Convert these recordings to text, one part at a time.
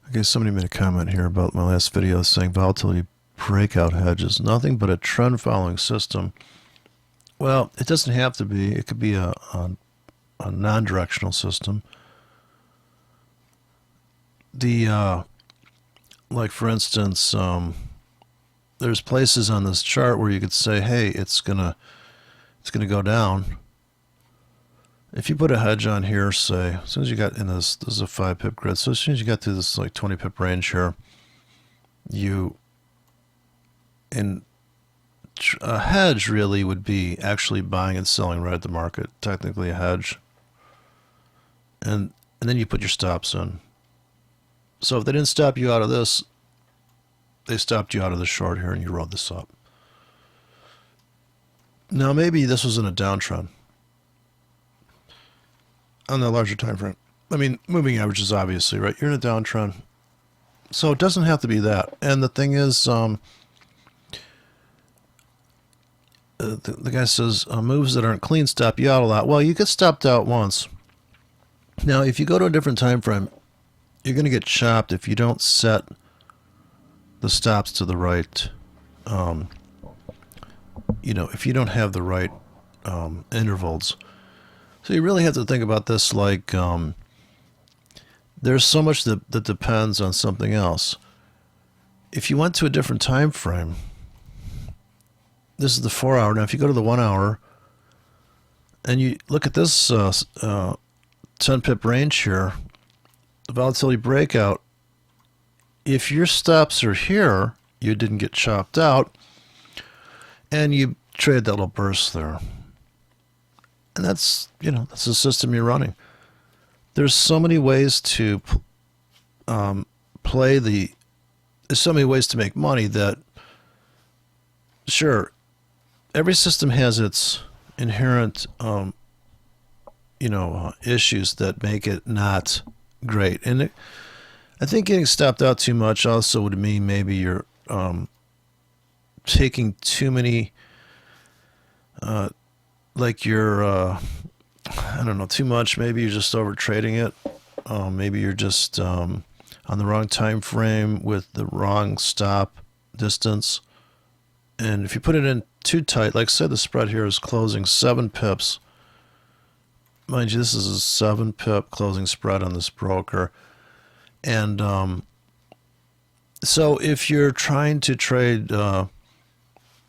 Okay, somebody made a comment here about my last video saying volatility breakout hedge is nothing but a trend following system. Well, it doesn't have to be. It could be a non-directional system. Like for instance, there's places on this chart where you could say, hey, it's gonna go down. If you put a hedge on here, say, as soon as you got in this is a 5 pip grid, so as soon as you got to this like 20 pip range here, a hedge really would be actually buying and selling right at the market, technically a hedge. And then you put your stops in. So if they didn't stop you out of this, they stopped you out of the short here and you rode this up. Now maybe this was in a downtrend on the larger time frame. I mean, moving averages, obviously, right? You're in a downtrend. So it doesn't have to be that. And the thing is, the guy says, moves that aren't clean stop you out a lot. Well, you get stopped out once. Now, if you go to a different time frame, you're going to get chopped if you don't set the stops to the right, if you don't have the right intervals. So you really have to think about this like there's so much that depends on something else. If you went to a different time frame, this is the 4 hour. Now, if you go to the 1 hour and you look at this 10 pip range here, the volatility breakout, if your stops are here, you didn't get chopped out, and you trade that little burst there. And that's the system you're running. There's so many ways to there's so many ways to make money that, sure, every system has its inherent, issues that make it not great. And I think getting stopped out too much also would mean maybe you're taking too many, too much. Maybe you're just over trading it. Maybe you're just on the wrong time frame with the wrong stop distance. And if you put it in too tight, like say the spread here is closing 7 pips. Mind you, this is a 7 pip closing spread on this broker. And so if you're trying to trade,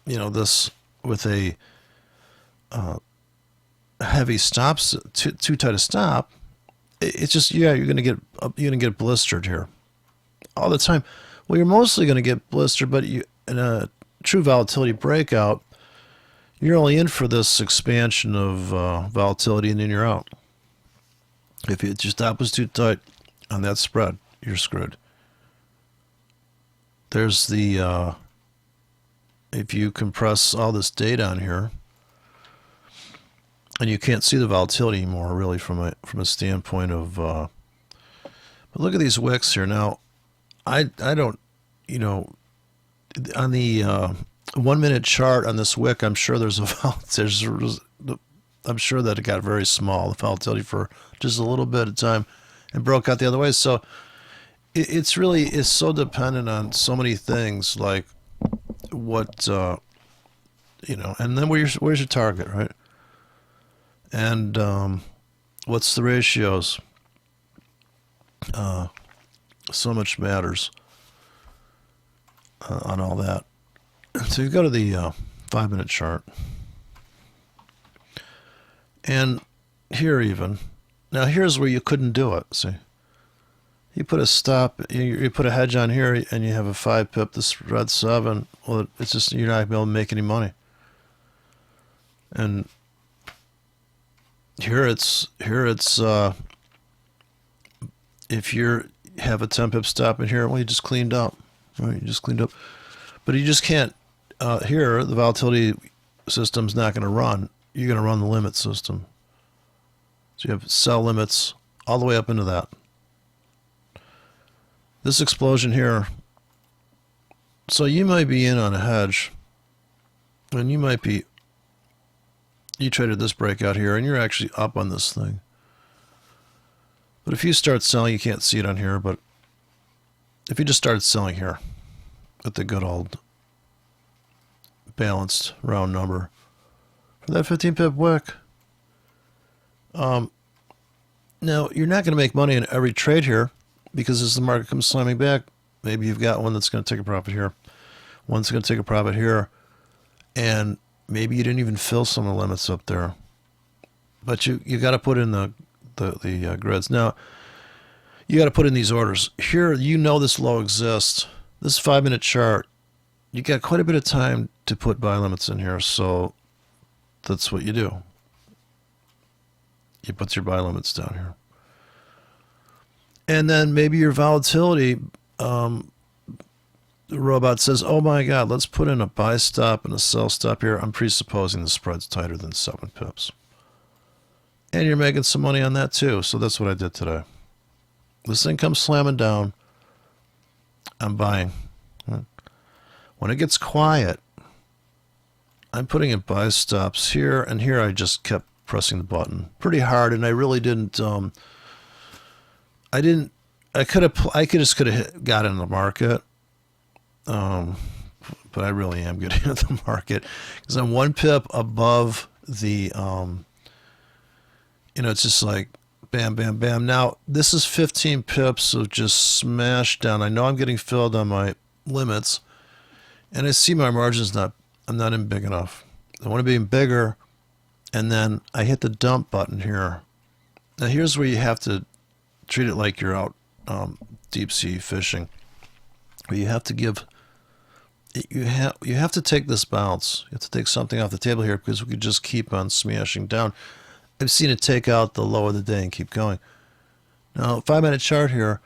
this with a heavy stops, too tight a stop, it's just, you're gonna get blistered here all the time. Well, you're mostly gonna get blistered, but in a true volatility breakout, you're only in for this expansion of volatility, and then you're out. If your stop was too tight on that spread, you're screwed. There's the if you compress all this data on here, and you can't see the volatility anymore, really, from a standpoint of. But look at these wicks here. Now, I don't, on the 1 minute chart on this wick, I'm sure I'm sure that it got very small, the volatility, for just a little bit of time, and broke out the other way. So it's so dependent on so many things, like what and then where's your target, right? And what's the ratios? So much matters on all that. So you go to the 5 minute chart, and here even, now here's where you couldn't do it. See, you put a stop, you put a hedge on here, and you have a 5 pip, this red 7. Well, it's just, you're not gonna be able to make any money. And here it's if you have a 10 pip stop in here, well, you just cleaned up, right? You just cleaned up, but you just can't. Here, the volatility system's not going to run. You're going to run the limit system. So you have sell limits all the way up into that. This explosion here. So you might be in on a hedge, and you traded this breakout here, and you're actually up on this thing. But if you start selling, you can't see it on here, but if you just started selling here with the good old balanced round number for that 15 pip wick, now you're not going to make money in every trade here, because as the market comes slamming back, maybe you've got one that's going to take a profit here, one's going to take a profit here, and maybe you didn't even fill some of the limits up there. But you got to put in the grids. Now, you got to put in these orders. Here, you know this low exists. This 5-minute chart, you got quite a bit of time to put buy limits in here, so that's what you do. You put your buy limits down here. And then maybe your volatility, the robot says, oh my God, let's put in a buy stop and a sell stop here. I'm presupposing the spread's tighter than 7 pips. And you're making some money on that too. So that's what I did today. This thing comes slamming down. I'm buying. When it gets quiet, I'm putting in buy stops here, and here I just kept pressing the button pretty hard, and I really didn't. I could have got in the market, but I really am getting into the market because I'm 1 pip above the. It's just like bam, bam, bam. Now this is 15 pips of just smashed down. I know I'm getting filled on my limits, and I see my margins I'm not in big enough. I want to be in bigger, and then I hit the dump button here. Now here's where you have to treat it like you're out deep sea fishing. You have to give. You have to take this bounce. You have to take something off the table here, because we could just keep on smashing down. I've seen it take out the low of the day and keep going. Now, 5-minute chart here.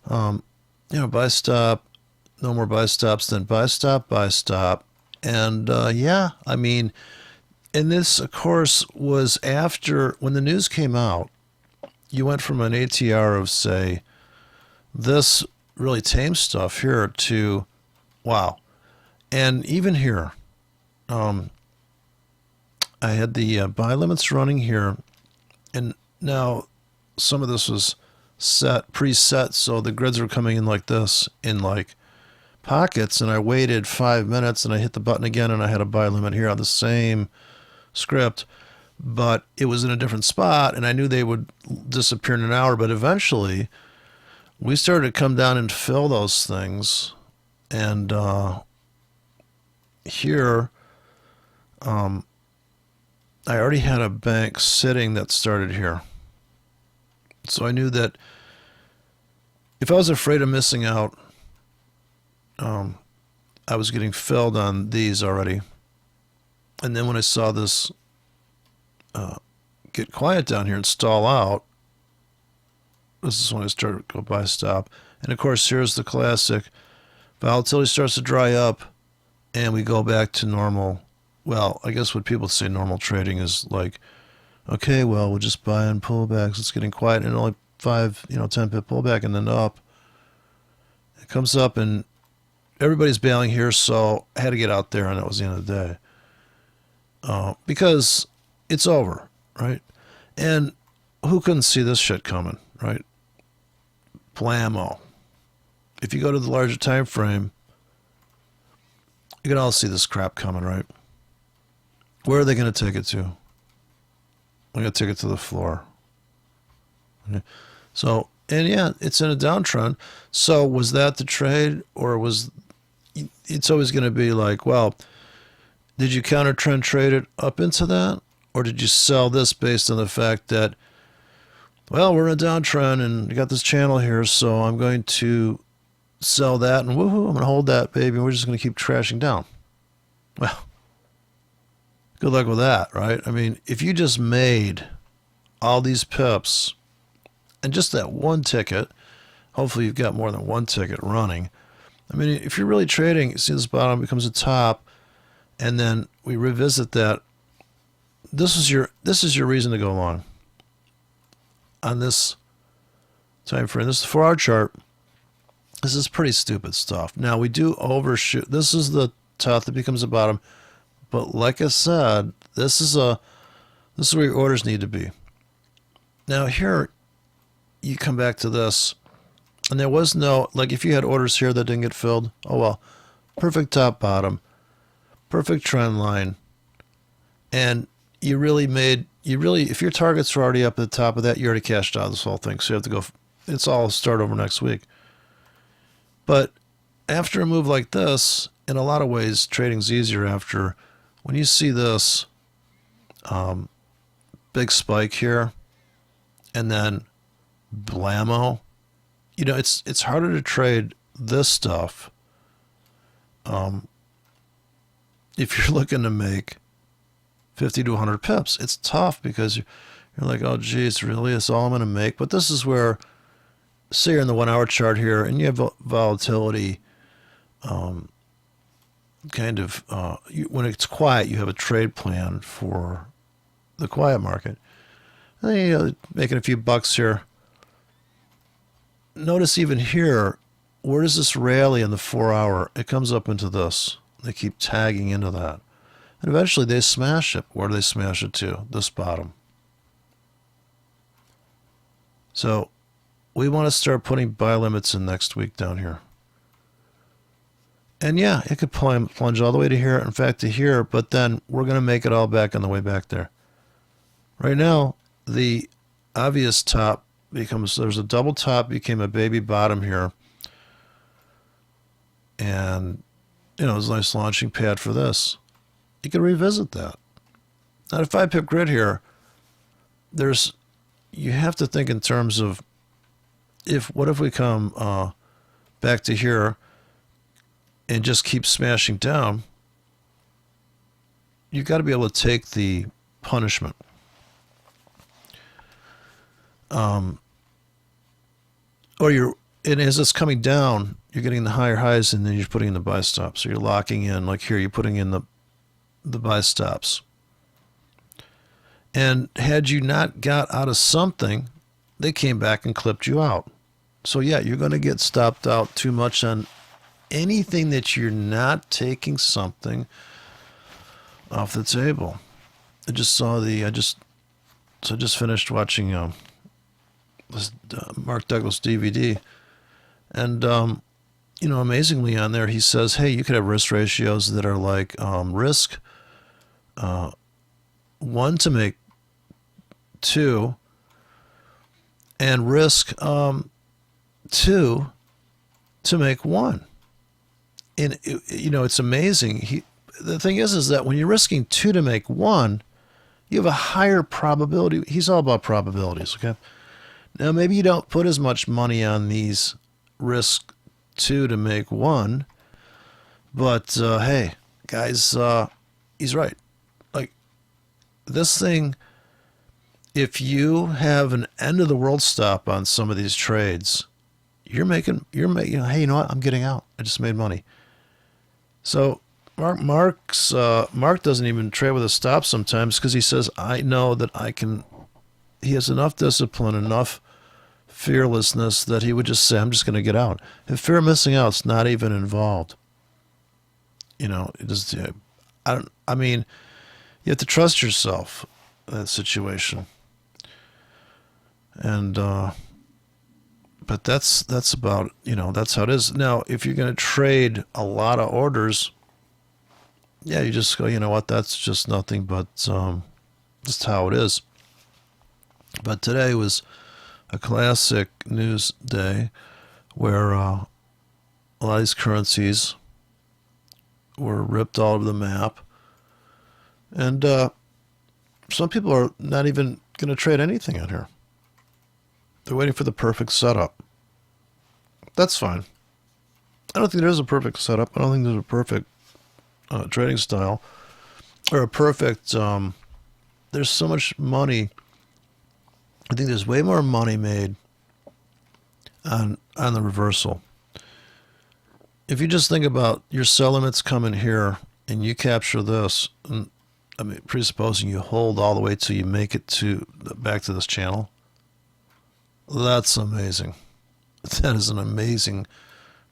Buy stop, no more buy stops, then buy stop, and yeah, I mean, and this, of course, was after when the news came out. You went from an ATR of, say, this really tame stuff here to, wow. And even here, I had the buy limits running here, and now some of this was preset, so the grids were coming in like this, in like pockets, and I waited 5 minutes, and I hit the button again, and I had a buy limit here on the same script, but it was in a different spot, and I knew they would disappear in an hour. But eventually we started to come down and fill those things, and here I already had a bank sitting that started here, so I knew that if I was afraid of missing out, I was getting filled on these already. And then when I saw this get quiet down here and stall out, this is when I started to go buy stop. And of course, here's the classic. Volatility starts to dry up, and we go back to normal. Well, I guess what people say normal trading is like, okay, well, we'll just buy and pullbacks. It's getting quiet, and only 10 pip pullback, and then up. It comes up, and everybody's bailing here, so I had to get out there, and that was the end of the day. Because it's over, right? And who couldn't see this shit coming, right? Blammo. If you go to the larger time frame, you can all see this crap coming, right? Where are they going to take it to? They're going to take it to the floor. Okay. So, and yeah, it's in a downtrend. So was that the trade, or was it's always going to be like, well, did you counter trend trade it up into that? Or did you sell this based on the fact that, well, we're in a downtrend and you got this channel here, so I'm going to sell that and woohoo, I'm going to hold that, baby, and we're just going to keep trashing down. Well, good luck with that, right? I mean, if you just made all these pips and just that one ticket, hopefully you've got more than one ticket running. I mean, if you're really trading, see this bottom becomes a top, and then we revisit that. This is your reason to go long on this time frame. This is the 4-hour chart. This is pretty stupid stuff. Now we do overshoot. This is the top that becomes a bottom, but like I said, this is where your orders need to be. Now here, you come back to this. And there was no, like if you had orders here that didn't get filled, oh well, perfect top bottom, perfect trend line. And if your targets were already up at the top of that, you already cashed out this whole thing. So you have to go, it's all start over next week. But after a move like this, in a lot of ways, trading's easier after, when you see this big spike here, and then blammo, it's harder to trade this stuff if you're looking to make 50 to 100 pips. It's tough because you're like, oh, geez, really? That's all I'm going to make? But this is where, say you're in the 1 hour chart here and you have volatility, when it's quiet, you have a trade plan for the quiet market. And then you're making a few bucks here. Notice even here, where does this rally in the 4 hour? It comes up into this. They keep tagging into that. And eventually they smash it. Where do they smash it to? This bottom. So we want to start putting buy limits in next week down here. And yeah, it could plunge all the way to here, in fact to here, but then we're going to make it all back on the way back there. Right now, the obvious top there's a double top, became a baby bottom here. And, there's a nice launching pad for this. You can revisit that. Now, a 5 pip grid here, you have to think in terms of, what if we come back to here and just keep smashing down? You've got to be able to take the punishment. And as it's coming down, you're getting the higher highs, and then you're putting in the buy stops. So you're locking in, like here, you're putting in the buy stops. And had you not got out of something, they came back and clipped you out. So yeah, you're going to get stopped out too much on anything that you're not taking something off the table. I just finished watching this Mark Douglas DVD, and amazingly on there he says, hey, you could have risk ratios that are like risk 1 to make 2, and risk 2 to make 1. And it's amazing. The thing is that when you're risking 2 to make 1, you have a higher probability. He's all about probabilities, okay? Now, maybe you don't put as much money on these risk 2 to make 1, but hey, guys, he's right. Like, this thing, if you have an end of the world stop on some of these trades, you're making, hey, you know what? I'm getting out. I just made money. So Mark doesn't even trade with a stop sometimes because he says, I know that he has enough discipline, enough fearlessness that he would just say, I'm just going to get out. If fear of missing out's not even involved, it just, you have to trust yourself in that situation. And, but that's about, that's how it is. Now, if you're going to trade a lot of orders, yeah, you just go, you know what, that's just nothing but just how it is. But today was a classic news day where a lot of these currencies were ripped all over the map. And some people are not even going to trade anything on here. They're waiting for the perfect setup. That's fine. I don't think there's a perfect setup. I don't think there's a perfect trading style or a perfect... there's so much money. I think there's way more money made on the reversal. If you just think about your sell limits coming here and you capture this, and, presupposing you hold all the way till you make it back to this channel, that's amazing. That is an amazing,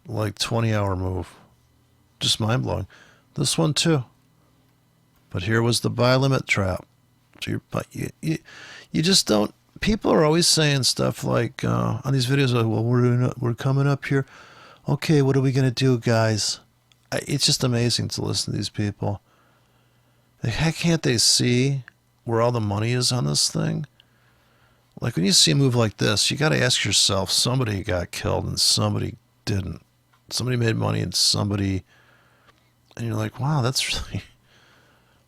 20-hour move. Just mind-blowing. This one too. But here was the buy limit trap. So you just don't people are always saying stuff like on these videos, like, well, we're coming up here. Okay, what are we going to do, guys? It's just amazing to listen to these people. Like, heck, can't they see where all the money is on this thing? Like, when you see a move like this, you got to ask yourself, somebody got killed and somebody didn't. Somebody made money and somebody... And you're like, wow, that's really...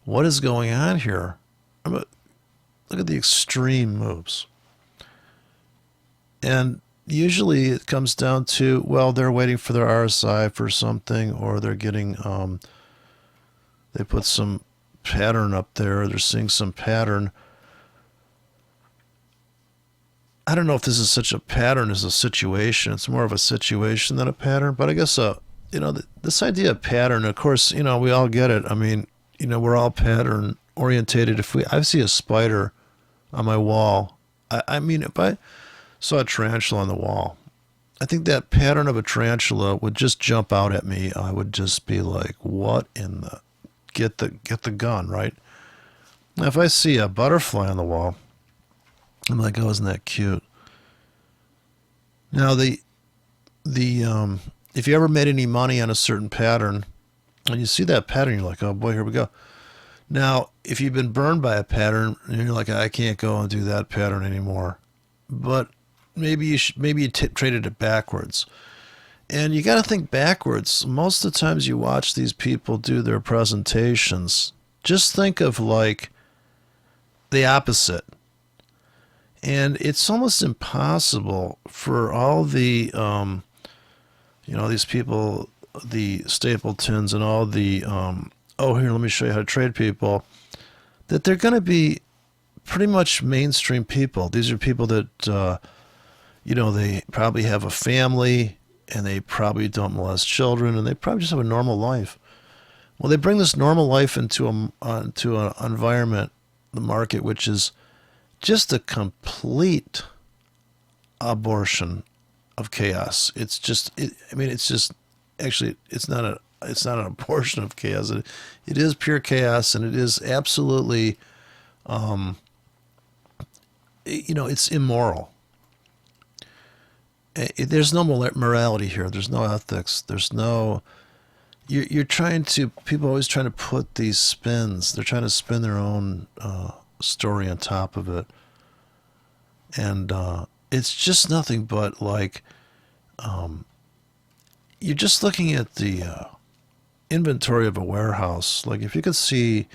What is going on here? Look at the extreme moves. And usually it comes down to, well, they're waiting for their RSI for something, or they're getting... they put some pattern up there. They're seeing some pattern. I don't know if this is such a pattern as a situation. It's more of a situation than a pattern. But I guess, this idea of pattern, of course, we all get it. I mean, we're all pattern orientated. If I see a spider on my wall, I mean, if I saw a tarantula on the wall, I think that pattern of a tarantula would just jump out at me. I would just be like, what in the... Get the gun, right? Now, if I see a butterfly on the wall, I'm like, oh, isn't that cute? Now, if you ever made any money on a certain pattern, and you see that pattern, you're like, oh boy, here we go. Now, if you've been burned by a pattern, and you're like, I can't go and do that pattern anymore, but maybe you traded it backwards. And you got to think backwards. Most of the times you watch these people do their presentations, just think of like the opposite. And it's almost impossible for all the, these people, the Stapletons and all the, here, let me show you how to trade people, that they're going to be pretty much mainstream people. These are people that, they probably have a family and they probably don't molest children and they probably just have a normal life. Well, they bring this normal life into an environment, the market, which is just a complete abortion of chaos. It's just, it's not an abortion of chaos. It is pure chaos, and it is absolutely, it's immoral. There's no morality here. There's no ethics. There's no... People are always trying to put these spins. They're trying to spin their own story on top of it. And it's just nothing but like, you're just looking at the inventory of a warehouse. Like if you could see,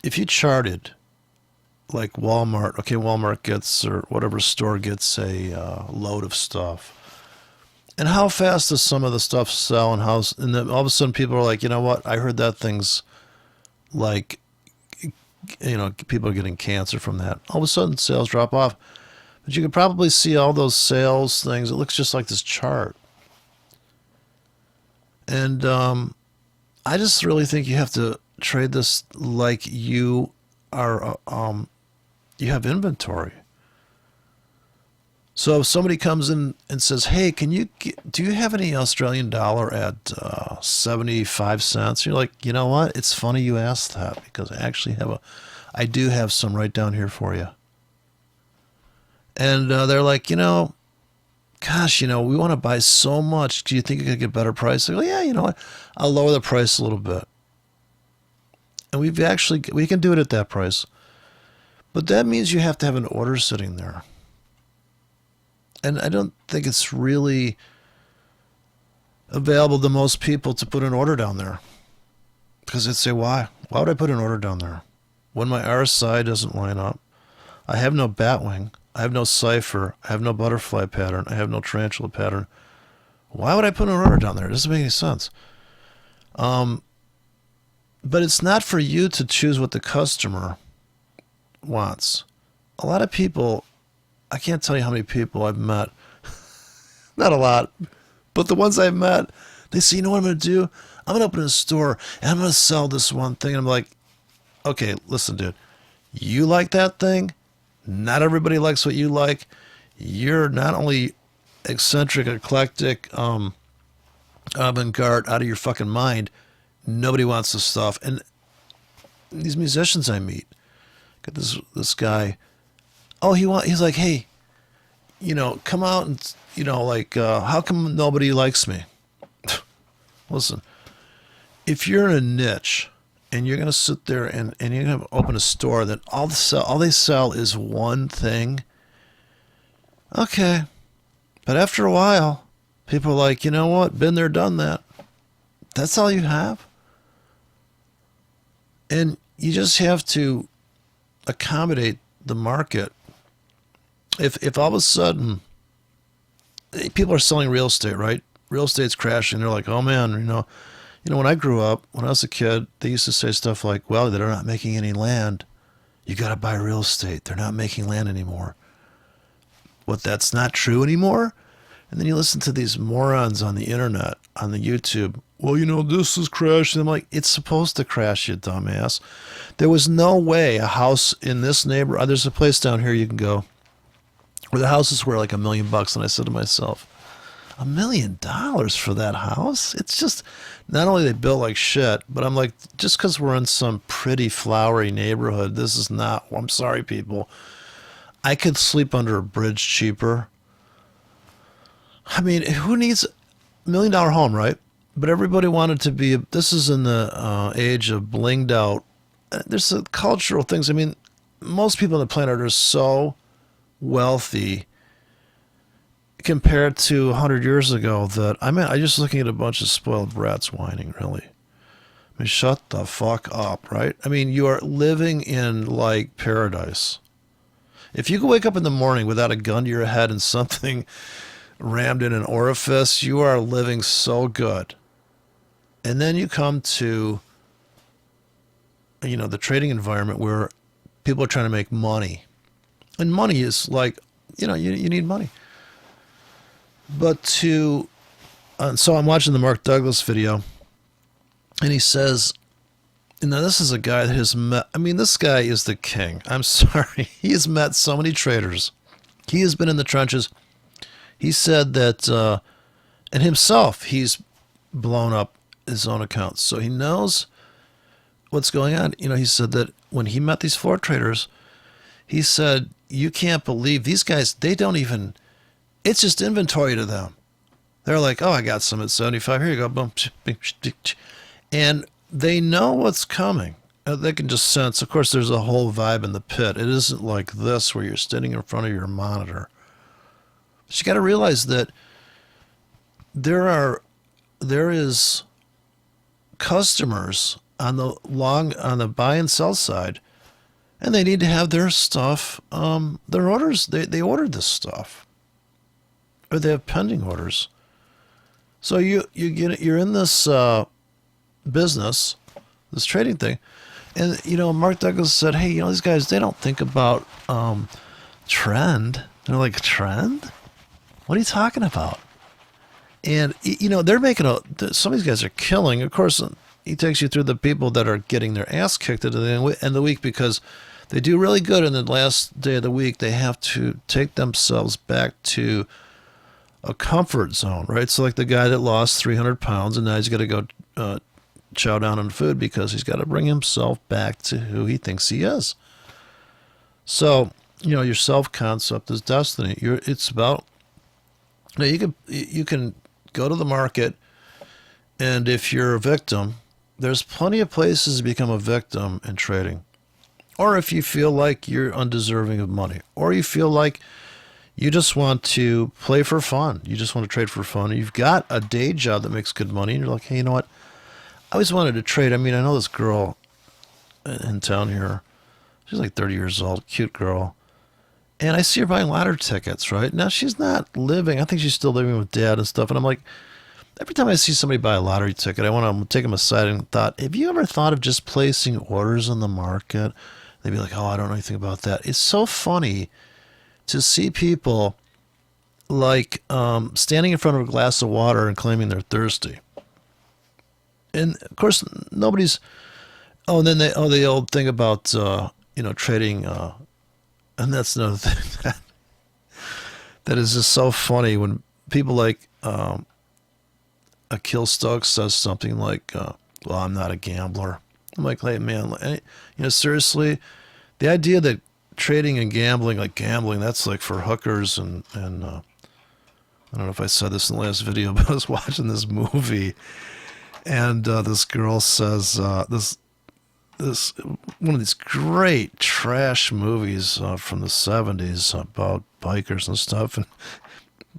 if you charted like Walmart, okay, Walmart gets, or whatever store gets a load of stuff. And how fast does some of the stuff sell, and then all of a sudden people are like, you know what? I heard that thing's like, people are getting cancer from that. All of a sudden sales drop off. But you could probably see all those sales things. It looks just like this chart. And I just really think you have to trade this like you are, you have inventory. So if somebody comes in and says, hey, do you have any Australian dollar at 75 cents? You're like, you know what? It's funny you asked that, because I do have some right down here for you. And they're like, gosh, we want to buy so much. Do you think you could get a better price? I go, yeah, you know what? I'll lower the price a little bit. And we can do it at that price. But that means you have to have an order sitting there. And I don't think it's really available to most people to put an order down there. Because they'd say, why? Why would I put an order down there? When my RSI doesn't line up, I have no batwing, I have no cipher, I have no butterfly pattern, I have no tarantula pattern. Why would I put an order down there? It doesn't make any sense. But it's not for you to choose what the customer wants. A lot of people... I can't tell you how many people I've met. Not a lot, but the ones I've met, they say, you know what I'm going to do? I'm going to open a store and I'm going to sell this one thing. And I'm like, okay, listen, dude, you like that thing? Not everybody likes what you like. You're not only eccentric, eclectic, avant-garde, out of your fucking mind. Nobody wants this stuff. And these musicians I meet, Got this guy. Oh, he's like, hey, come out and, like, how come nobody likes me? Listen, if you're in a niche and you're going to sit there and you're going to open a store that all they sell is one thing, okay. But after a while, people are like, you know what? Been there, done that. That's all you have. And you just have to accommodate the market. If all of a sudden people are selling real estate, right? Real estate's crashing. They're like, oh man, when I grew up, when I was a kid, they used to say stuff like, well, they're not making any land. You got to buy real estate. They're not making land anymore. What, that's not true anymore? And then you listen to these morons on the internet, on the YouTube. Well, this is crashing. I'm like, it's supposed to crash, you dumbass. There was no way a house in this neighborhood, there's a place down here you can go where the houses were like $1 million. And I said to myself, $1 million for that house? It's just, not only they built like shit, but I'm like, just because we're in some pretty flowery neighborhood, this is not, I'm sorry, people. I could sleep under a bridge cheaper. I mean, who needs $1 million home, right? But everybody wanted to be, this is in the age of blinged out. There's cultural things. I mean, most people on the planet are so wealthy compared to 100 years ago that, I just looking at a bunch of spoiled brats whining, really. I mean, shut the fuck up, right? I mean, you are living in like paradise. If you could wake up in the morning without a gun to your head and something rammed in an orifice, you are living so good. And then you come to, the trading environment where people are trying to make money. And money is like, you need money. But so I'm watching the Mark Douglas video, and he says, now this is a guy that has met, this guy is the king. I'm sorry. He has met so many traders. He has been in the trenches. He said that, and himself, he's blown up his own accounts. So he knows what's going on. He said that when he met these floor traders, he said, you can't believe these guys, they don't even, it's just inventory to them. They're like, oh, I got some at 75. Here you go. Boom. And they know what's coming. They can just sense. Of course, there's a whole vibe in the pit. It isn't like this where you're standing in front of your monitor. But you got to realize that there is customers on the buy and sell side, and they need to have their stuff, their orders. They ordered this stuff, or they have pending orders. So you're in this business, this trading thing, and Mark Douglas said, hey, these guys, they don't think about trend. They're like, trend? What are you talking about? And they're making some of these guys are killing. Of course, he takes you through the people that are getting their ass kicked at the end of the week because they do really good in the last day of the week. They have to take themselves back to a comfort zone, right? So like the guy that lost 300 pounds and now he's got to go chow down on food because he's got to bring himself back to who he thinks he is. So, your self-concept is destiny. It's about, you can go to the market, and if you're a victim, there's plenty of places to become a victim in trading. Or if you feel like you're undeserving of money, or you feel like you just want to play for fun. You just want to trade for fun. You've got a day job that makes good money, and you're like, hey, you know what? I always wanted to trade. I know this girl in town here. She's like 30 years old, cute girl. And I see her buying lottery tickets, right? Now, she's not living. I think she's still living with dad and stuff. And I'm like, every time I see somebody buy a lottery ticket, I want to take them aside and thought, have you ever thought of just placing orders on the market? They'd be like, oh, I don't know anything about that. It's so funny to see people like standing in front of a glass of water and claiming they're thirsty. And of course, nobody's. Oh, and then the old thing about trading, and that's another thing that is just so funny when people like Akil Stokes says something like, "Well, I'm not a gambler." I'm like, "Hey, man, seriously, The idea that trading and gambling, like gambling, that's like for hookers and I don't know if I said this in the last video, but I was watching this movie, and this girl says this one of these great trash movies from the 70s about bikers and stuff, and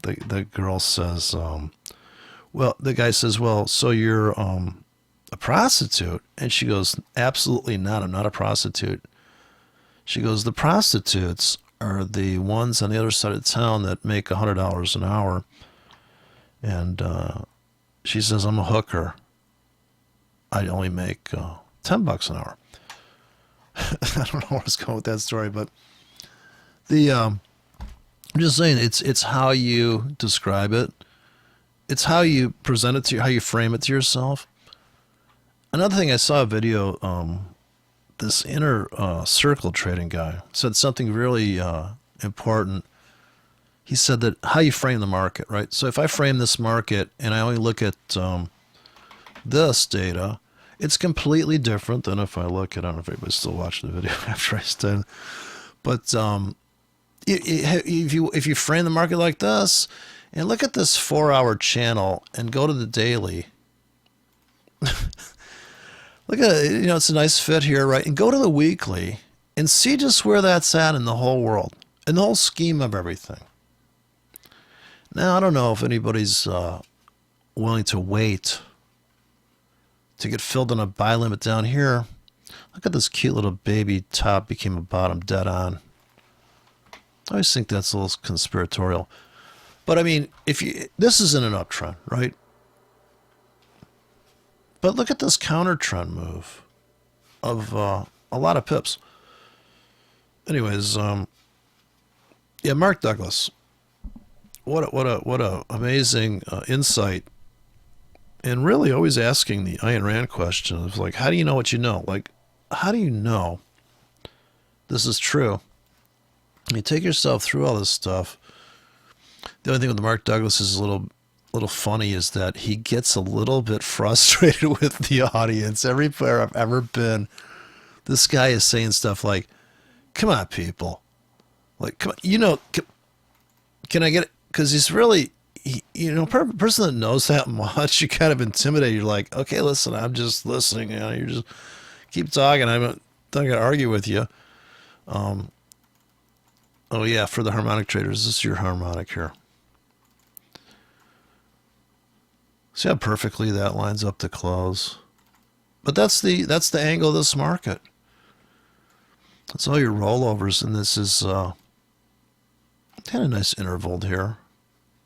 the girl says, well, the guy says, well, so you're a prostitute? And she goes, absolutely not. I'm not a prostitute. She goes, the prostitutes are the ones on the other side of town that make $100 an hour. And she says, I'm a hooker. I only make $10 an hour. I don't know where I was going with that story, but I'm just saying it's how you describe it. It's how you present it to you, how you frame it to yourself. Another thing, I saw a video, this inner circle trading guy said something really important. He said that how you frame the market, right? So if I frame this market and I only look at this data, it's completely different than if I look at, I don't know if anybody's still watching the video after I said, but if you frame the market like this and look at this 4-hour channel and go to the daily, look at it, you know, it's a nice fit here, right? And go to the weekly and see just where that's at in the whole world, in the whole scheme of everything. Now, I don't know if anybody's willing to wait to get filled on a buy limit down here. Look at this cute little baby top became a bottom dead on. I always think that's a little conspiratorial. But I mean, this is in an uptrend, right? But look at this counter trend move of a lot of pips. Anyways, yeah, Mark Douglas. What a amazing insight, and really always asking the Ayn Rand question of like, how do you know what you know? Like, how do you know this is true? You take yourself through all this stuff. The only thing with Mark Douglas is a little funny is that he gets a little bit frustrated with the audience. Everywhere I've ever been, this guy is saying stuff like, "Come on, people, like, come on, you know, can I get it?" Because he's really, person that knows that much, you kind of intimidate. You're like, okay, listen, I'm just listening. You know, you just keep talking. I'm not going to argue with you. Oh yeah, for the harmonic traders, this is your harmonic here. See how perfectly that lines up to close. But that's the angle of this market. That's all your rollovers, and this is kind of nice interval here.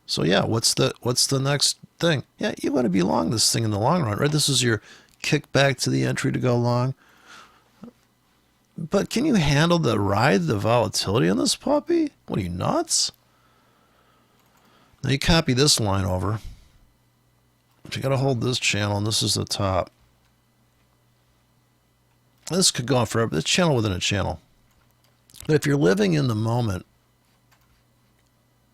So yeah, what's the next thing? Yeah, you want to be long this thing in the long run, right? This is your kick back to the entry to go long. But can you handle the ride, the volatility on this puppy? What are you, nuts? Now you copy this line over. You got to hold this channel, and this is the top. This could go on forever. This channel within a channel. But if you're living in the moment,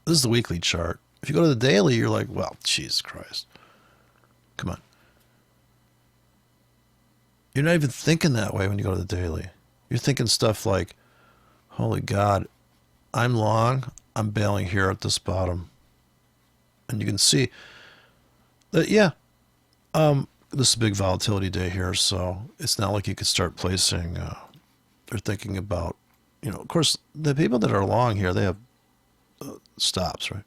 this is the weekly chart. If you go to the daily, you're like, well, Jesus Christ. Come on. You're not even thinking that way when you go to the daily. You're thinking stuff like, holy God, I'm long, I'm bailing here at this bottom. And you can see that, yeah, this is a big volatility day here, so it's not like you could start placing or thinking about, of course, the people that are long here, they have stops, right?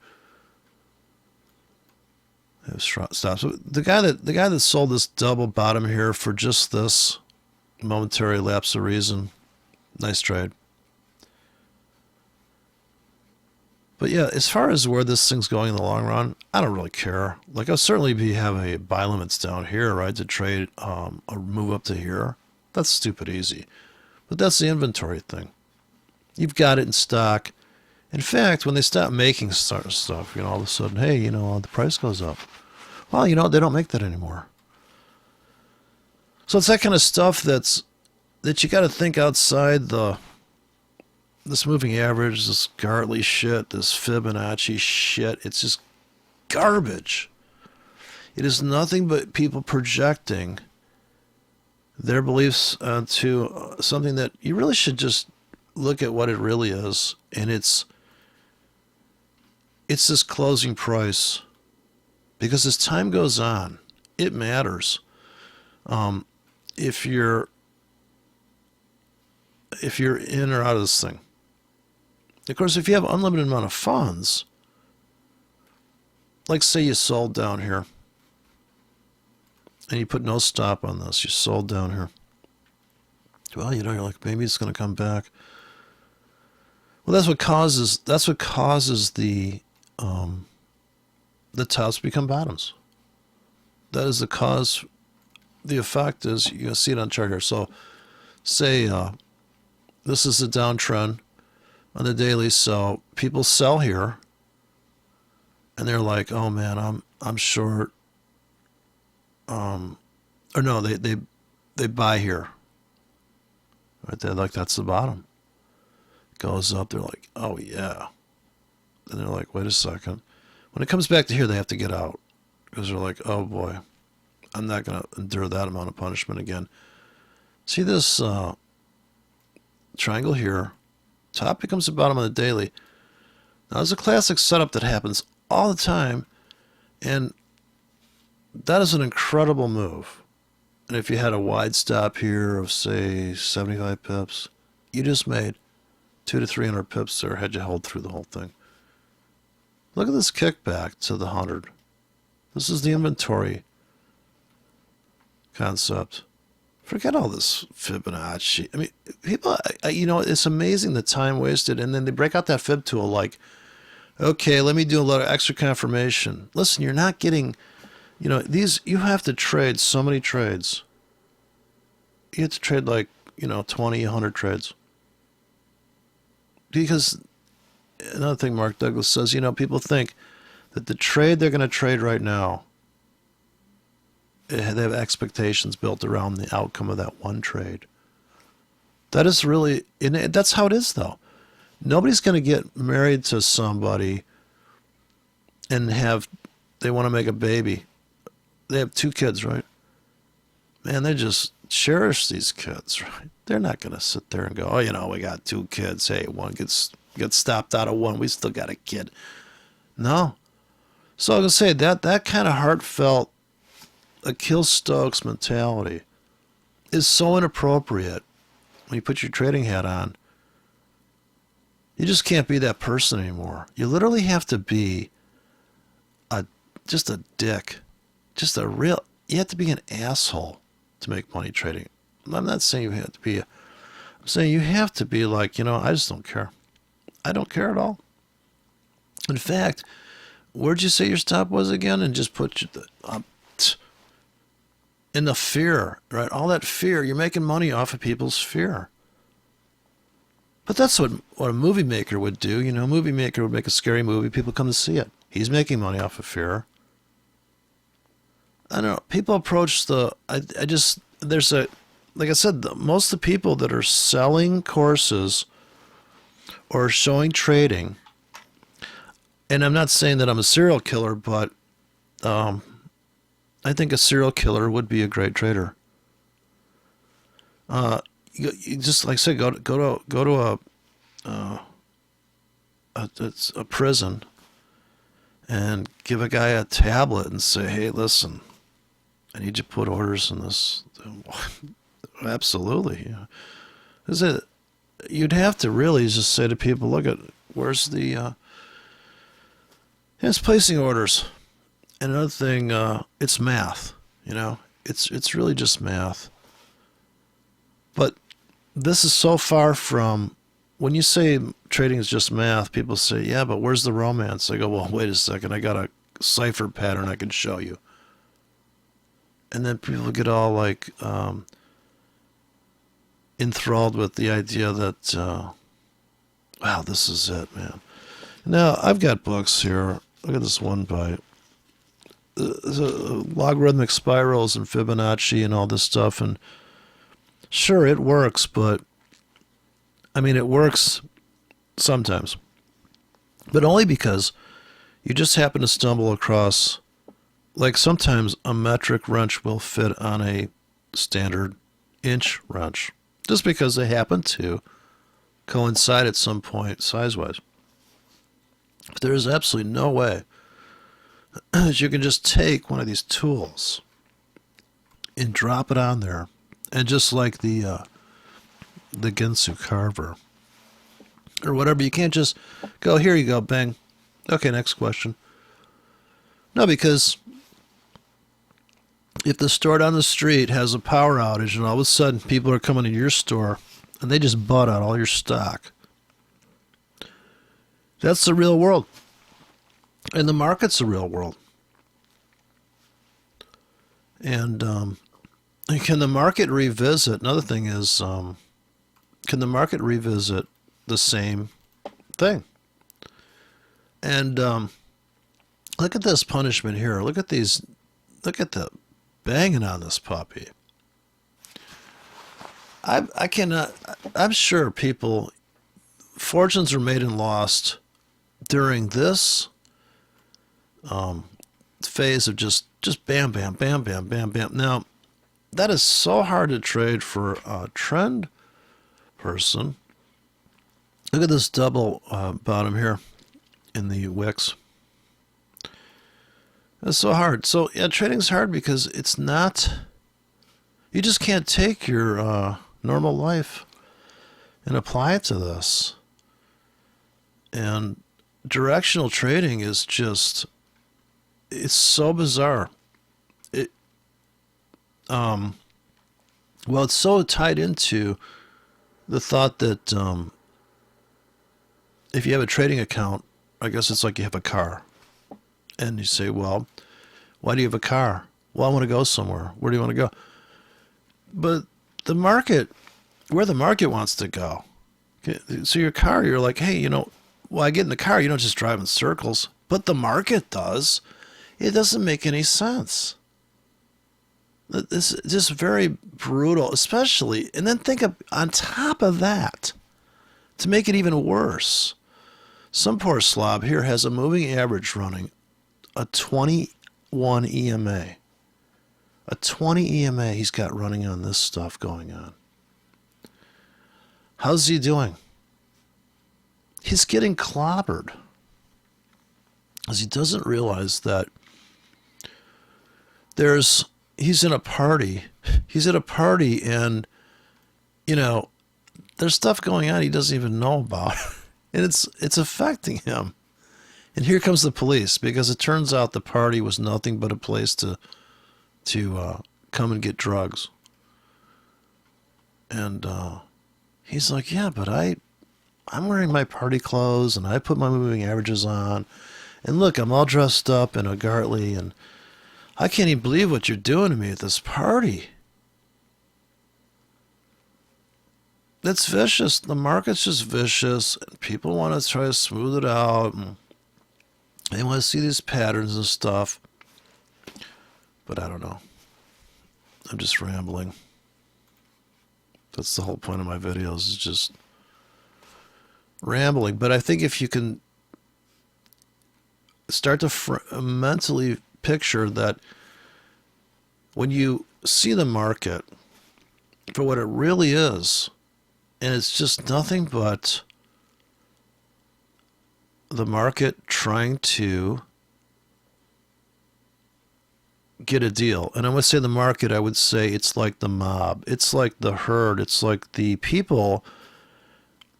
They have stops. So the guy that sold this double bottom here for just this momentary lapse of reason, nice trade. But yeah, as far as where this thing's going in the long run, I don't really care. Like, I'll certainly have a buy limits down here, right, to trade a move up to here. That's stupid easy. But that's the inventory thing. You've got it in stock. In fact, when they stop making stuff, all of a sudden, hey, the price goes up. Well, they don't make that anymore. So it's that kind of stuff that you got to think outside this moving average, this Gartley shit, this Fibonacci shit. It's just garbage. It is nothing but people projecting their beliefs onto something that you really should just look at what it really is, and it's this closing price. Because as time goes on, it matters. If you're in or out of this thing. Of course, if you have unlimited amount of funds, like say you sold down here, and you put no stop on this, you sold down here. Well, you're like, maybe it's going to come back. Well, that's what causes the tops to become bottoms. That is the cause. The effect is, you can see it on the chart here. So say this is a downtrend on the daily, so people sell here and they're like, oh man, I'm short. Or no, they buy here. Right there, like that's the bottom. Goes up, they're like, oh yeah. Then they're like, wait a second. When it comes back to here, they have to get out. Because they're like, oh boy, I'm not going to endure that amount of punishment again. See this triangle here? Top becomes the bottom of the daily. Now, there's a classic setup that happens all the time. And that is an incredible move. And if you had a wide stop here of, say, 75 pips, you just made 200 to 300 pips there had you held through the whole thing. Look at this kickback to the 100. This is the inventory concept. Forget all this Fibonacci. I mean, people, it's amazing the time wasted. And then they break out that Fib tool like, okay, let me do a little extra confirmation. Listen, you're not getting, you have to trade so many trades. You have to trade like, 20, 100 trades. Because another thing Mark Douglas says, people think that the trade they're going to trade right now, they have expectations built around the outcome of that one trade. That is really, that's how it is though. Nobody's going to get married to somebody and they want to make a baby. They have 2 kids, right? Man, they just cherish these kids, right? They're not going to sit there and go, oh, we got 2 kids. Hey, one gets stopped out of one. We still got a kid. No. So I was going to say that kind of heartfelt Achilles Stokes mentality is so inappropriate when you put your trading hat on. You just can't be that person anymore. You literally have to be just a dick. You have to be an asshole to make money trading. I'm not saying you have to be I'm saying you have to be like, I just don't care. I don't care at all. In fact, where'd you say your stop was again? And just put in the fear, right? All that fear. You're making money off of people's fear. But that's what a movie maker would do. A movie maker would make a scary movie. People come to see it. He's making money off of fear. I don't know. People approach like I said, most of the people that are selling courses or showing trading, and I'm not saying that I'm a serial killer, but I think a serial killer would be a great trader. You just like I said, go to a prison and give a guy a tablet and say, hey, listen, I need you to put orders in this. Absolutely. You'd have to really just say to people, look at where's the it's placing orders. And another thing, it's math. It's really just math. But this is so far from, when you say trading is just math, people say, yeah, but where's the romance? I go, well, wait a second, I got a cipher pattern I can show you. And then people get all like enthralled with the idea that, wow, this is it, man. Now, I've got books here. Look at this one by logarithmic spirals and Fibonacci and all this stuff. And sure, it works, but it works sometimes. But only because you just happen to stumble across, like sometimes a metric wrench will fit on a standard inch wrench. Just because they happen to coincide at some point size-wise. But there is absolutely no way that you can just take one of these tools and drop it on there, and just like the Ginsu carver or whatever, you can't just go, here you go, bang. Okay, next question. No, because if the store down the street has a power outage and all of a sudden people are coming to your store and they just bought out all your stock, that's the real world. And the market's the real world. And can the market revisit? Another thing is, can the market revisit the same thing? And look at this punishment here. Look at these. Look at the banging on this puppy. I cannot. I'm sure people, fortunes are made and lost during this phase of just bam, bam, bam, bam, bam, bam. Now, that is so hard to trade for a trend person. Look at this double bottom here in the wicks. That's so hard. So yeah, trading's hard because it's not. You just can't take your normal life and apply it to this. And directional trading is just. It's so bizarre. Well, it's so tied into the thought that if you have a trading account, I guess it's like you have a car. And you say, well, why do you have a car? Well, I want to go somewhere. Where do you want to go? But the market, where the market wants to go. Okay, so your car, you're like, hey, well, I get in the car, you don't just drive in circles. But the market does. It doesn't make any sense. This is just very brutal, especially, and then think of, on top of that, to make it even worse, some poor slob here has a moving average running a 21 EMA. A 20 EMA he's got running on this stuff going on. How's he doing? He's getting clobbered. Because he doesn't realize that he's in a party. He's at a party and, there's stuff going on he doesn't even know about. And it's affecting him. And here comes the police, because it turns out the party was nothing but a place to come and get drugs. And he's like, yeah, but I'm wearing my party clothes and I put my moving averages on. And look, I'm all dressed up in a Gartley, and I can't even believe what you're doing to me at this party. That's vicious. The market's just vicious. And people want to try to smooth it out. And they want to see these patterns and stuff. But I don't know. I'm just rambling. That's the whole point of my videos, is just rambling. But I think if you can start to mentally picture that when you see the market for what it really is, and it's just nothing but the market trying to get a deal. And I would say the market, I would say it's like the mob. It's like the herd. It's like the people.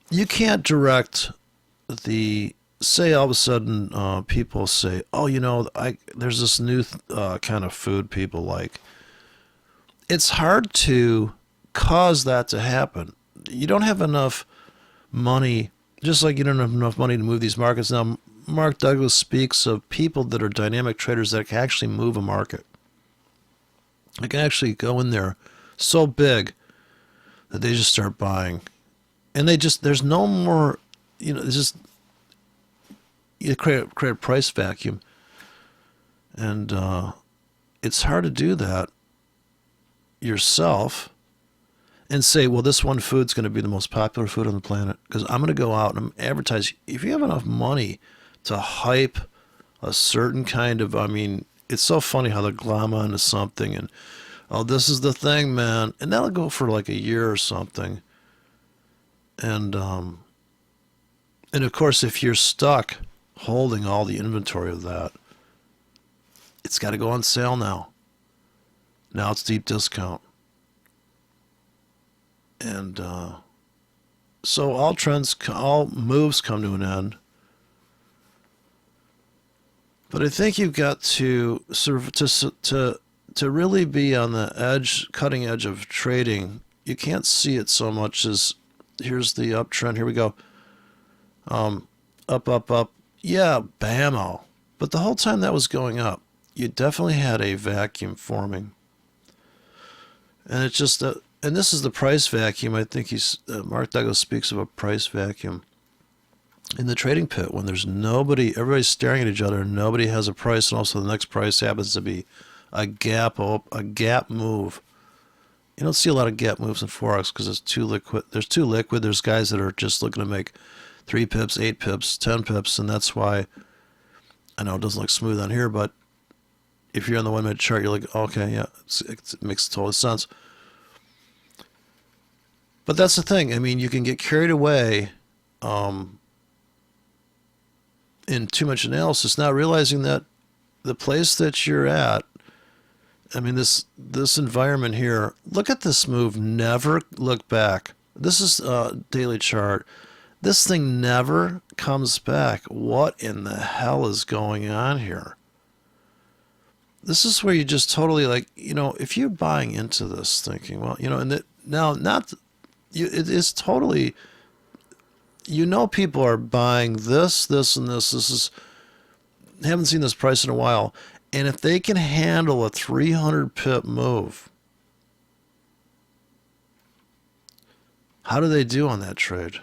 You can't direct say all of a sudden people say, oh, there's this new kind of food people like. It's hard to cause that to happen. You don't have enough money, just like you don't have enough money to move these markets. Now, Mark Douglas speaks of people that are dynamic traders that can actually move a market. They can actually go in there so big that they just start buying. And there's no more, it's just, you create a price vacuum. And it's hard to do that yourself and say, well, this one food's going to be the most popular food on the planet, because I'm going to go out and advertise. If you have enough money to hype a certain kind of, it's so funny how they glom onto something and, oh, this is the thing, man. And that'll go for like a year or something. And of course, if you're stuck holding all the inventory of that, it's got to go on sale now. Now it's deep discount. And so all moves come to an end. But I think you've got to sort of to really be on the cutting edge of trading. You can't see it so much as here's the uptrend. Here we go. Up, up, up. Yeah, bammo. But the whole time that was going up, you definitely had a vacuum forming. And it's just and this is the price vacuum. I think Mark Douglas speaks of a price vacuum in the trading pit when there's nobody, everybody's staring at each other, and nobody has a price, and also the next price happens to be a gap move. You don't see a lot of gap moves in Forex because it's too liquid. There's too liquid. There's guys that are just looking to make 3 pips, 8 pips, 10 pips, and that's why I know it doesn't look smooth on here, but if you're on the 1 minute chart, you're like, okay, yeah, it makes total sense. But that's the thing. I mean, you can get carried away in too much analysis, not realizing that the place that you're at, I mean, this environment here, look at this move, never look back. This is a daily chart. This thing never comes back. What in the hell is going on here? This is where you just totally if you're buying into this thinking, well, and it is totally, people are buying this, and this. This is, haven't seen this price in a while. And if they can handle a 300 pip move, how do they do on that trade?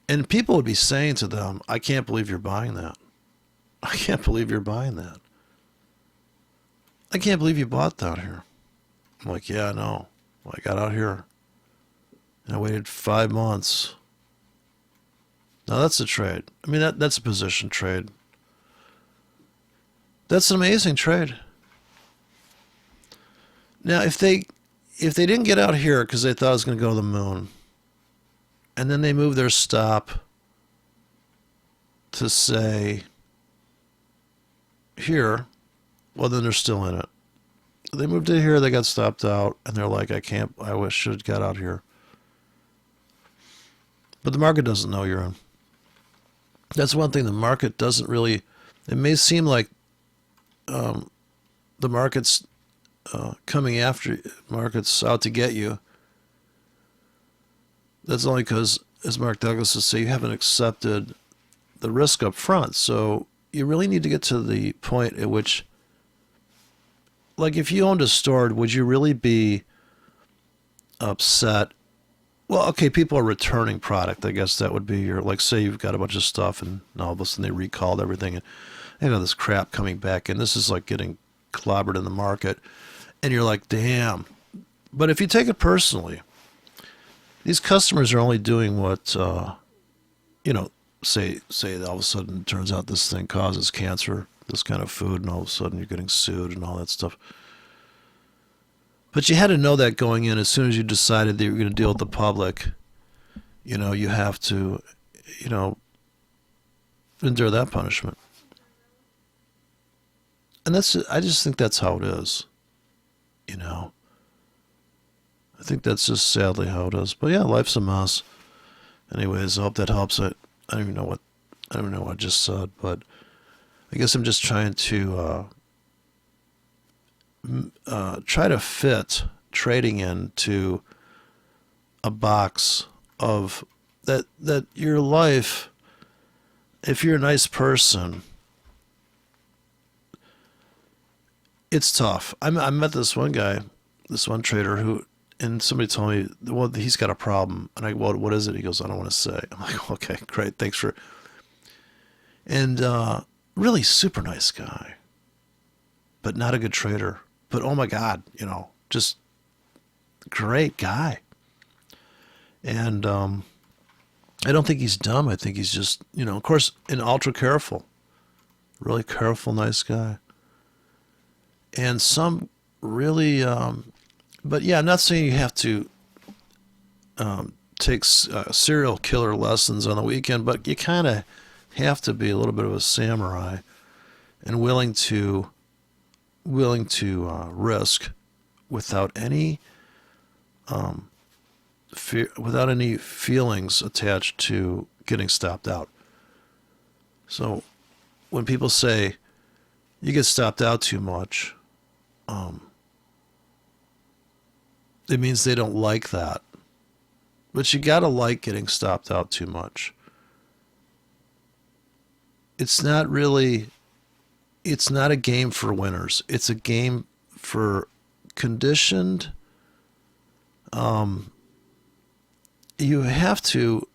And people would be saying to them, I can't believe you're buying that. I can't believe you're buying that. I can't believe you bought down here. I'm like, yeah, I know. Well, I got out here and I waited 5 months. Now that's a trade. I mean, that's a position trade. That's an amazing trade. Now, if they didn't get out here because they thought it was going to go to the moon, and then they move their stop to say here, well, then they're still in it. They moved to here, they got stopped out, and they're like, I wish I should have got out here. But the market doesn't know you're in. That's one thing. The market doesn't really, it may seem like the market's coming after you, market's out to get you. That's only because, as Mark Douglas would say, you haven't accepted the risk up front. So you really need to get to the point at which, like if you owned a store, would you really be upset? Well, okay, people are returning product. I guess that would be your, like, say you've got a bunch of stuff and all of a sudden they recalled everything and this crap coming back, and this is like getting clobbered in the market, and you're like, damn. But if you take it personally, these customers are only doing what, say all of a sudden it turns out this thing causes cancer, this kind of food, and all of a sudden you're getting sued and all that stuff. But you had to know that going in. As soon as you decided that you were going to deal with the public, you have to, endure that punishment. And I just think that's how it is, I think that's just sadly how it is. But yeah, life's a mess. Anyways, I hope that helps. I don't even know what I just said, but I guess I'm just trying to try to fit trading into a box of that your life, if you're a nice person, it's tough. I met this one guy, this one trader who, and somebody told me, well, he's got a problem. And I go, well, what is it? He goes, I don't want to say. I'm like, okay, great. Thanks for, and really super nice guy, but not a good trader. But oh my God, just great guy. And I don't think he's dumb. I think he's just, of course, and ultra careful, really careful, nice guy. And some really But yeah, I'm not saying you have to take serial killer lessons on the weekend, but you kind of have to be a little bit of a samurai and willing to risk without any without any feelings attached to getting stopped out. So when people say you get stopped out too much, it means they don't like that. But you gotta like getting stopped out too much. It's not really, it's not a game for winners. It's a game for conditioned. You have to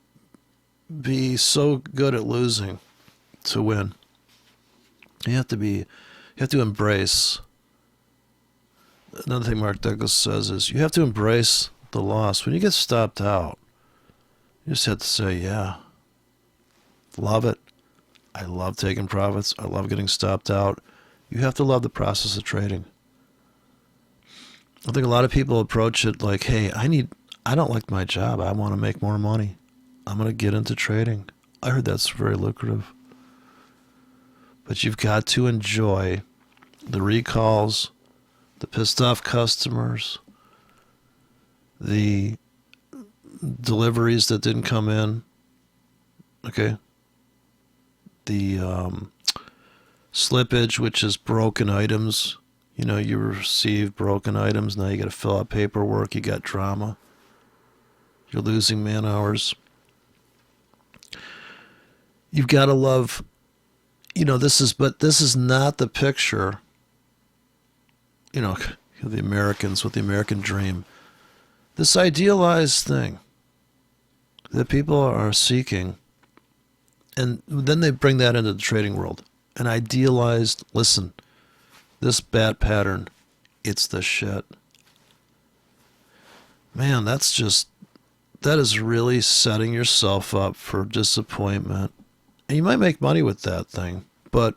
be so good at losing to win. You have to embrace. Another thing Mark Douglas says is you have to embrace the loss. When you get stopped out, you just have to say, yeah, love it. I love taking profits. I love getting stopped out. You have to love the process of trading. I think a lot of people approach it like, hey, I don't like my job. I want to make more money. I'm going to get into trading. I heard that's very lucrative. But you've got to enjoy the recalls, the pissed off customers, the deliveries that didn't come in, okay? The slippage, which is broken items. You know, you receive broken items. Now you got to fill out paperwork. You got drama. You're losing man hours. You've got to love, this is not the picture, the Americans with the American dream. This idealized thing that people are seeking, and then they bring that into the trading world. An idealized, listen, this bat pattern, it's the shit. Man, that is really setting yourself up for disappointment. And you might make money with that thing, but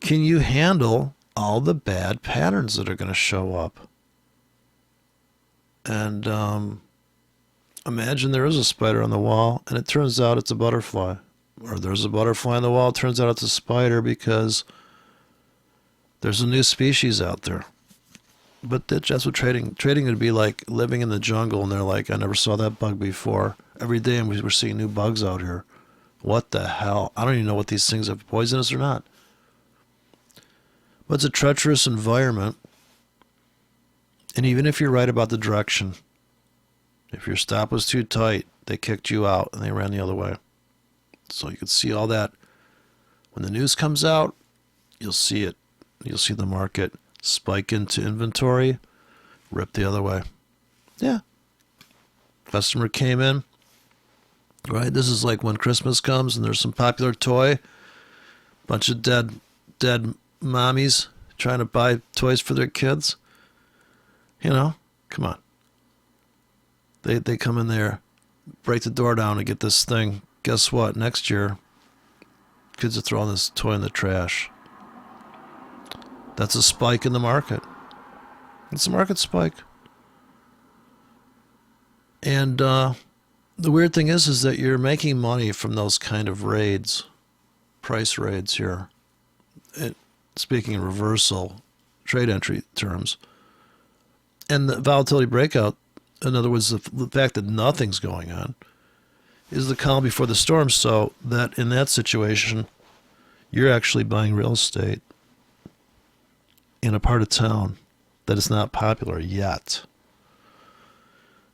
can you handle all the bad patterns that are going to show up? And imagine there is a spider on the wall, and it turns out it's a butterfly. Or there's a butterfly on the wall, it turns out it's a spider because there's a new species out there. But that's what trading would be like, living in the jungle, and they're like, I never saw that bug before. Every day we're seeing new bugs out here. What the hell? I don't even know what these things are poisonous or not. But it's a treacherous environment. And even if you're right about the direction, if your stop was too tight, they kicked you out and they ran the other way. So you can see all that. When the news comes out, you'll see it. You'll see the market spike into inventory, rip the other way. Yeah. Customer came in, right? This is like when Christmas comes and there's some popular toy, bunch of dead mommies trying to buy toys for their kids. Come on. They come in there, break the door down and get this thing. Guess what? Next year, kids are throwing this toy in the trash. That's a spike in the market. It's a market spike. And the weird thing is that you're making money from those kind of raids, price raids here. Speaking in reversal trade entry terms. And the volatility breakout, in other words, the fact that nothing's going on, is the calm before the storm, so that in that situation, you're actually buying real estate in a part of town that is not popular yet.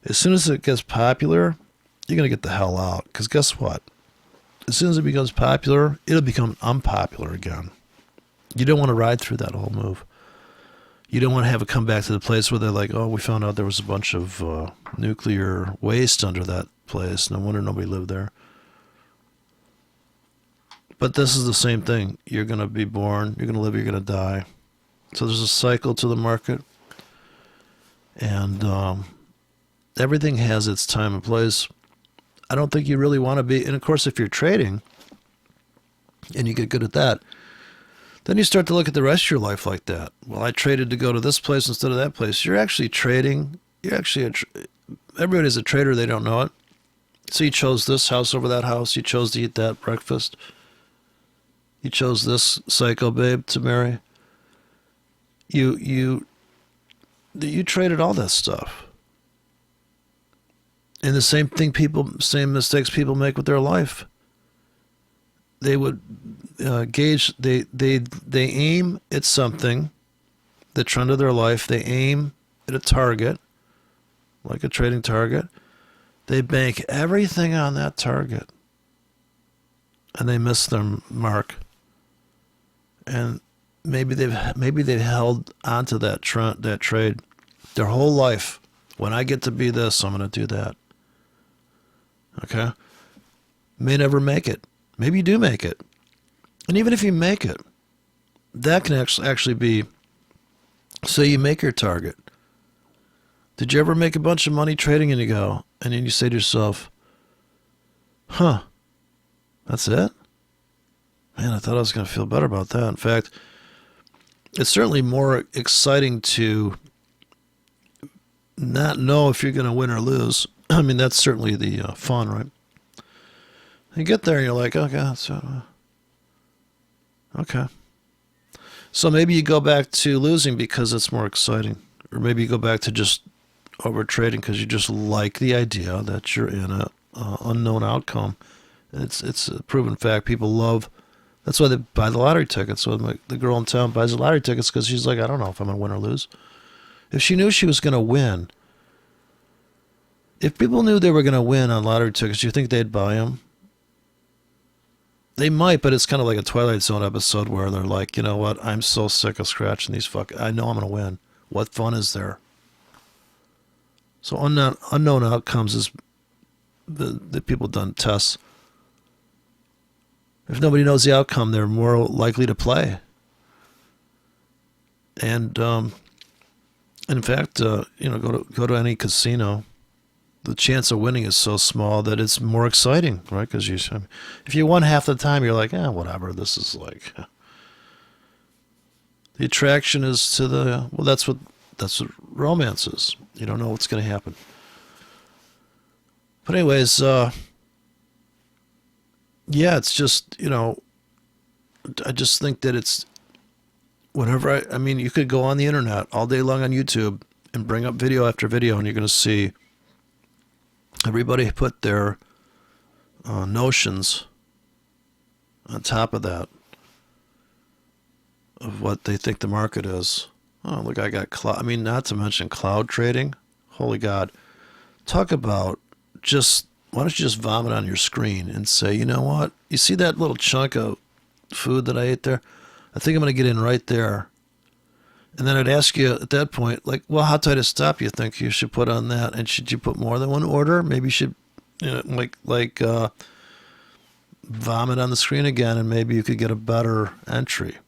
As soon as it gets popular, you're going to get the hell out. Because guess what? As soon as it becomes popular, it'll become unpopular again. You don't want to ride through that whole move. You don't want to have it come back to the place where they're like, oh, we found out there was a bunch of nuclear waste under that place. No wonder nobody lived there. But this is the same thing. You're going to be born, you're going to live, you're going to die. So there's a cycle to the market. And everything has its time and place. I don't think you really want to be, and of course if you're trading, and you get good at that, Then you start to look at the rest of your life like that. Well, I traded to go to this place instead of that place. You're actually trading. Everybody's a trader. They don't know it. So you chose this house over that house. You chose to eat that breakfast. You chose this psycho babe to marry. You traded all that stuff. And the same mistakes people make with their life. They would gauge. They aim at something, the trend of their life. They aim at a target, like a trading target. They bank everything on that target, and they miss their mark. And maybe they've held onto that trade their whole life. When I get to be this, I'm going to do that. Okay? May never make it. Maybe you do make it. And even if you make it, that can actually be, say you make your target. Did you ever make a bunch of money trading and then you say to yourself, that's it? Man, I thought I was going to feel better about that. In fact, it's certainly more exciting to not know if you're going to win or lose. I mean, that's certainly the fun, right? You get there and you're like, okay, okay. So maybe you go back to losing because it's more exciting. Or maybe you go back to just over trading because you just like the idea that you're in a unknown outcome. It's a proven fact. People love. That's why they buy the lottery tickets. So the girl in town buys the lottery tickets because she's like, I don't know if I'm going to win or lose. If she knew she was going to win, if people knew they were going to win on lottery tickets, do you think they'd buy them? They might, but it's kind of like a Twilight Zone episode where they're like, you know what? I'm so sick of scratching these I know I'm going to win. What fun is there? So unknown outcomes is the people done tests. If nobody knows the outcome, they're more likely to play. And in fact, go to any casino. The chance of winning is so small that it's more exciting, right? Because if you won half the time, you're like, whatever. This is like the attraction is to that's what romance is. You don't know what's going to happen. But anyways, it's just I just think that it's whenever I mean, you could go on the internet all day long on YouTube and bring up video after video, and you're going to see. Everybody put their notions on top of that, of what they think the market is. Oh, look, I got cloud. I mean, not to mention cloud trading. Holy God. Talk about why don't you just vomit on your screen and say, you know what? You see that little chunk of food that I ate there? I think I'm going to get in right there. And then I'd ask you at that point, like, well, how tight a stop you think you should put on that? And should you put more than one order? Maybe you should, vomit on the screen again, and maybe you could get a better entry.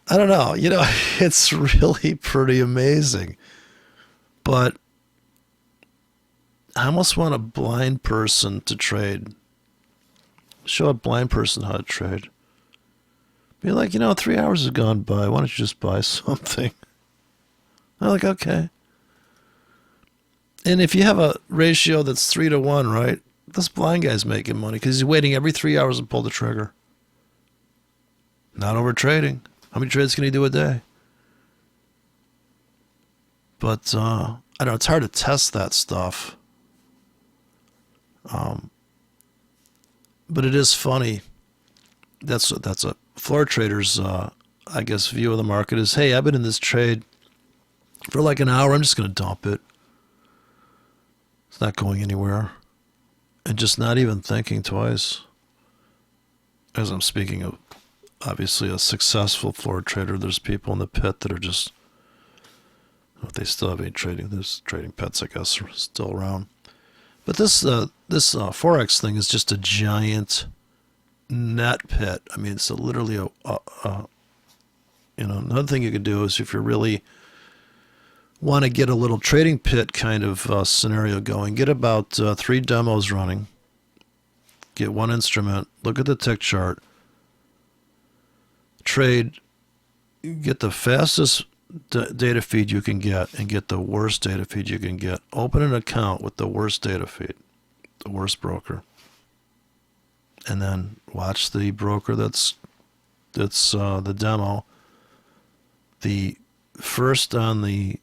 I don't know. It's really pretty amazing. But I almost want a blind person to trade. Show a blind person how to trade. Be like, 3 hours have gone by. Why don't you just buy something? I'm like, okay. And if you have a ratio that's 3-to-1, right? This blind guy's making money because he's waiting every 3 hours to pull the trigger. Not over trading. How many trades can he do a day? But I don't know. It's hard to test that stuff. But it is funny. That's a floor trader's, I guess, view of the market is, hey, I've been in this trade for like an hour. I'm just going to dump it. It's not going anywhere. And just not even thinking twice. As I'm speaking of, obviously, a successful floor trader, there's people in the pit that are just, if they still have any trading, there's trading pits, I guess, are still around. But this Forex thing is just a giant net pit. I mean, it's literally another thing you could do is if you really want to get a little trading pit kind of scenario going, get about 3 demos running, get one instrument, look at the tick chart, trade, get the fastest data feed you can get and get the worst data feed you can get. Open an account with the worst data feed, the worst broker, and then watch the broker that's the demo, the first on the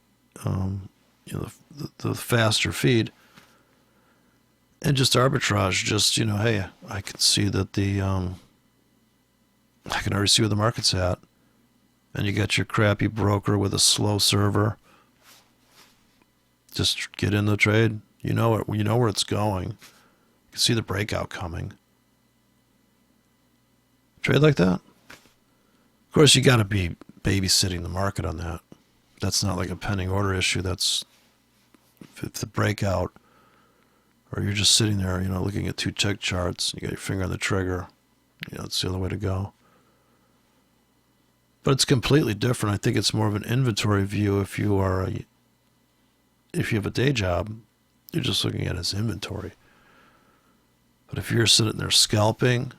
the faster feed, and just arbitrage. Just, hey, I can see that I can already see where the market's at, and you got your crappy broker with a slow server. Just get in the trade. You know it. You know where it's going. You can see the breakout coming. Trade like that. Of course, you got to be babysitting the market on that. That's not like a pending order issue. That's if the breakout, or you're just sitting there, looking at two tick charts. You got your finger on the trigger. It's the other way to go. But it's completely different. I think it's more of an inventory view. If you have a day job, you're just looking at it as inventory. But if you're sitting there scalping,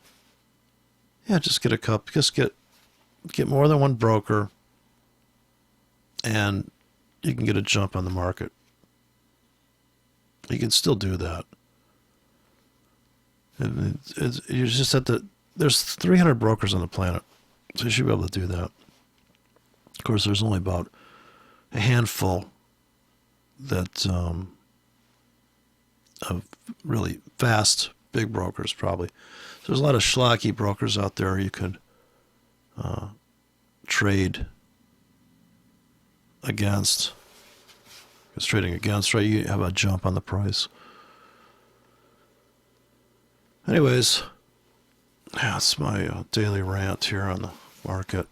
just get a cup. Just get more than one broker, and you can get a jump on the market. You can still do that. You just have to. There's 300 brokers on the planet, so you should be able to do that. Of course, there's only about a handful that of really fast big brokers, probably. So there's a lot of schlocky brokers out there you could trade against. Because trading against, right, you have a jump on the price. Anyways, that's my daily rant here on the market.